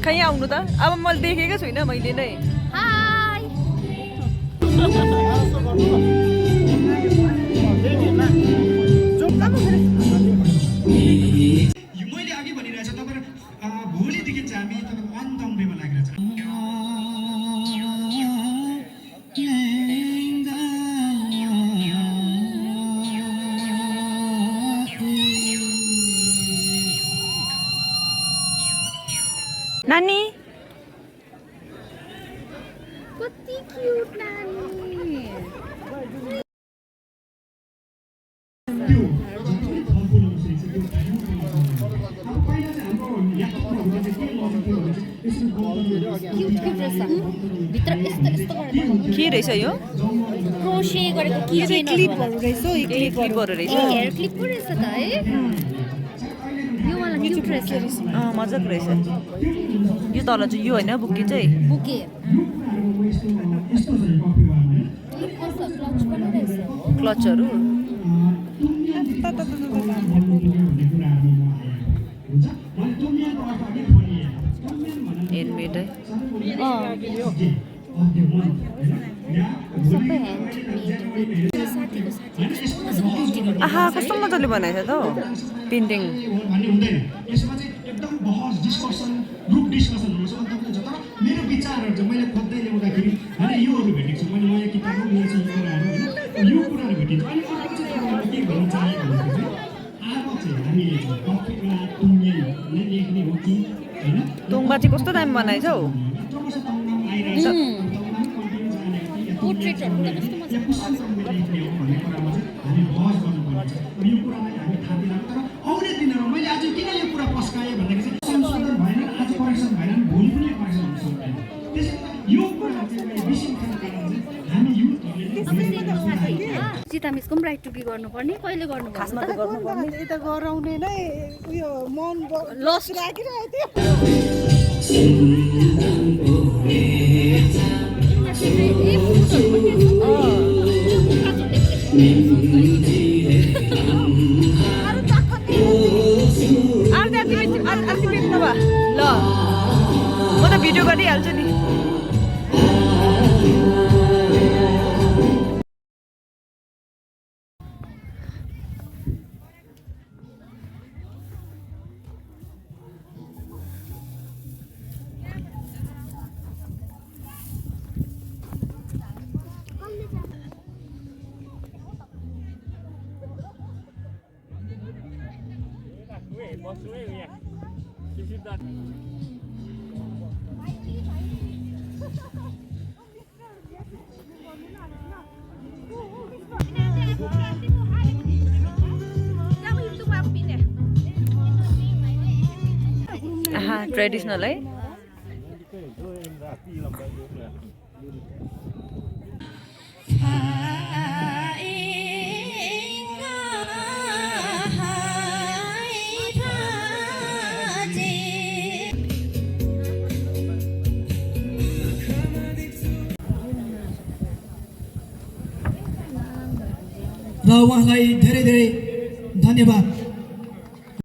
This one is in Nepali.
खै आउनु त अब मैले देखेकै छुइनँ मैले नै हाय मैले अघि भनिरहेछ तपाईहरु भोलिदेखि चाहिँ हामी तपाईको अनदम्बेमा लागिरहेछ नानी कति क्यूट नानी के रहेछ यो क्रोशे गरेको की चेन क्लिपहरु रहेछ क्लिपहरु रहेछ हेयर क्लिप पो रहेछ त है यो वाला क्यूट रहेछ मजाको रहेछ यो तल चाहिँ यो होइन बुके चाहिँ बुके क्लचहरु हेलमेट है सबै ह्यान्डमेड साथीको साथी आहा कस्तो मजाले बनाएछ त पेन्टिङ भन्ने हुँदैन यसमा चाहिँ एकदम बहस डिस्कसन ग्रुप डिस्कसन हुन्छ अनि तपाईले जता मेरो विचारहरु चाहिँ मैले खोज्दै ल्याउँदाखेरि हैन योहरु भेटेको छु मैले नयाँ किताबमा लिएको छु यो कुराहरु हैन यो कुराहरु भेटिन्छ अनि अर्को चाहिँ तपाईले के भन्न चाहेको भने चाहिँ अब चाहिँ हामीले चाहिँ कफीमा तुङ्गे नै लेख्ने हो कि हैन टोङबा चाहिँ कस्तो दामी बनाएछ हौ पोर्ट्रेटहरु त कस्तो मजाको भन्ने कुरामा चाहिँ हामी बहस गर्नुपर्छ यो कुरालाई हामी थाहा दिलाउँ तर आउने दिनहरुमा मैले आज किन यो कुरा पस्काएँ भन्दाखेरि चाहिँ संशोधन भएन आज करेक्सन भएन भोलि पनि करेक्सन हुन सक्दैन त्यसैले यो कुरा चाहिँ मैले विश्लेषण गर्न चाहिँ हामी युथहरुले सीता मिसको पनि राइट टु बी गर्नुपर्ने कहिले गर्नु खासमा त गर्नुपर्ने यता गराउने नै उयो मन लस राखिरहेको थियो ल म त भिडियो गरिहाल्छु नि आहा ट्रेडिसनल है र उहाँलाई धेरै धेरै धन्यवाद